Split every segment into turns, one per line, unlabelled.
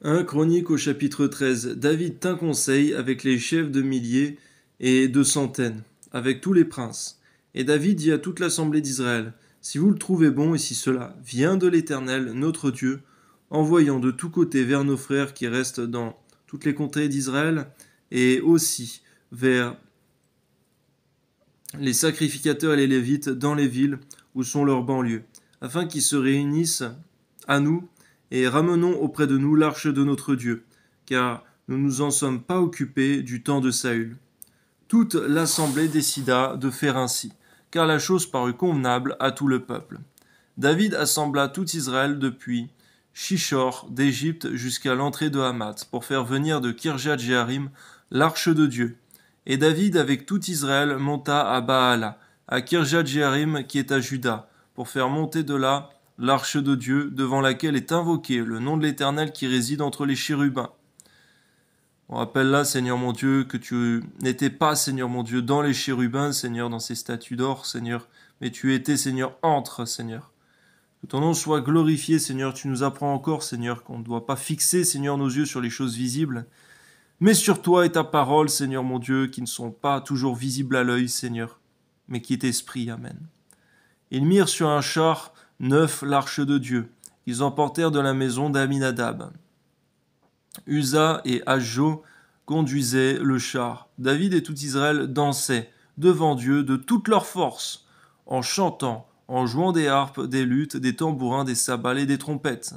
1 Chronique au chapitre 13. David tint conseil avec les chefs de milliers et de centaines, avec tous les princes. Et David dit à toute l'assemblée d'Israël, si vous le trouvez bon et si cela vient de l'Éternel, notre Dieu, envoyant de tous côtés vers nos frères qui restent dans toutes les contrées d'Israël, et aussi vers les sacrificateurs et les Lévites dans les villes où sont leurs banlieues, afin qu'ils se réunissent à nous et ramenons auprès de nous l'arche de notre Dieu, car nous ne nous en sommes pas occupés du temps de Saül. Toute l'assemblée décida de faire ainsi, car la chose parut convenable à tout le peuple. David assembla tout Israël depuis Shishor d'Égypte jusqu'à l'entrée de Hamath, pour faire venir de Kirjat-Jéarim l'arche de Dieu. Et David, avec tout Israël, monta à Baala, à Kirjat-Jéarim qui est à Juda, pour faire monter de là l'arche de Dieu, devant laquelle est invoqué le nom de l'Éternel qui réside entre les chérubins. On rappelle là, Seigneur mon Dieu, que tu n'étais pas, Seigneur mon Dieu, dans les chérubins, Seigneur, dans ces statues d'or, Seigneur, mais tu étais, Seigneur, entre, Seigneur. Que ton nom soit glorifié, Seigneur. Tu nous apprends encore, Seigneur, qu'on ne doit pas fixer, Seigneur, nos yeux sur les choses visibles, mais sur toi et ta parole, Seigneur mon Dieu, qui ne sont pas toujours visibles à l'œil, Seigneur, mais qui est esprit. Amen. Ils mirent sur un char neuf l'arche de Dieu, qu'ils emportèrent de la maison d'Aminadab. Uza et Ajo conduisaient le char. David et tout Israël dansaient devant Dieu de toute leur force, en chantant, en jouant des harpes, des luttes, des tambourins, des cymbales et des trompettes.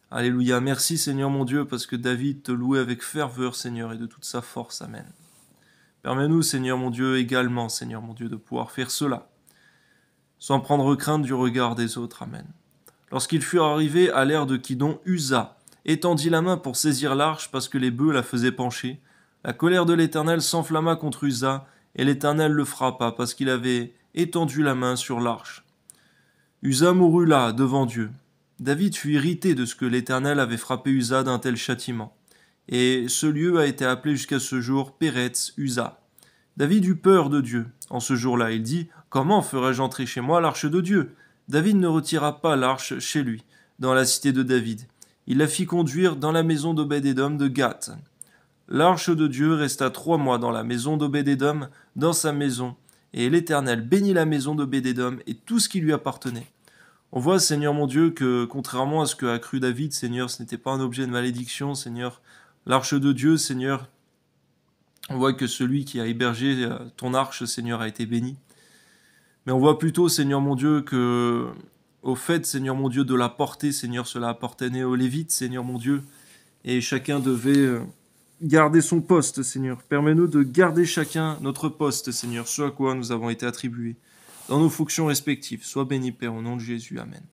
Alléluia, merci Seigneur mon Dieu, parce que David te louait avec ferveur, Seigneur, et de toute sa force. Amen. Permets-nous, Seigneur mon Dieu, également, Seigneur mon Dieu, de pouvoir faire cela, sans prendre crainte du regard des autres. Amen. Lorsqu'ils furent arrivés à l'ère de Kidon, Uza étendit la main pour saisir l'arche parce que les bœufs la faisaient pencher. La colère de l'Éternel s'enflamma contre Uza, et l'Éternel le frappa parce qu'il avait étendu la main sur l'arche. Uza mourut là, devant Dieu. David fut irrité de ce que l'Éternel avait frappé Uza d'un tel châtiment. Et ce lieu a été appelé jusqu'à ce jour Péretz Uza. David eut peur de Dieu. En ce jour-là, il dit « Comment ferais-je entrer chez moi l'arche de Dieu ?» David ne retira pas l'arche chez lui, dans la cité de David. Il la fit conduire dans la maison d'Obed-Édom de Gath. L'arche de Dieu resta 3 mois dans la maison d'Obed-Édom, dans sa maison, et l'Éternel bénit la maison d'Obed-Édom et tout ce qui lui appartenait. On voit, Seigneur mon Dieu, que contrairement à ce qu'a cru David, Seigneur, ce n'était pas un objet de malédiction, Seigneur. L'arche de Dieu, Seigneur, on voit que celui qui a hébergé ton arche, Seigneur, a été béni. Mais on voit plutôt, Seigneur mon Dieu, que au fait, Seigneur mon Dieu, de la porter, Seigneur, cela appartenait aux Lévites, Seigneur mon Dieu, et chacun devait garder son poste, Seigneur. Permets-nous de garder chacun notre poste, Seigneur, ce à quoi nous avons été attribués, dans nos fonctions respectives. Sois béni, Père, au nom de Jésus. Amen.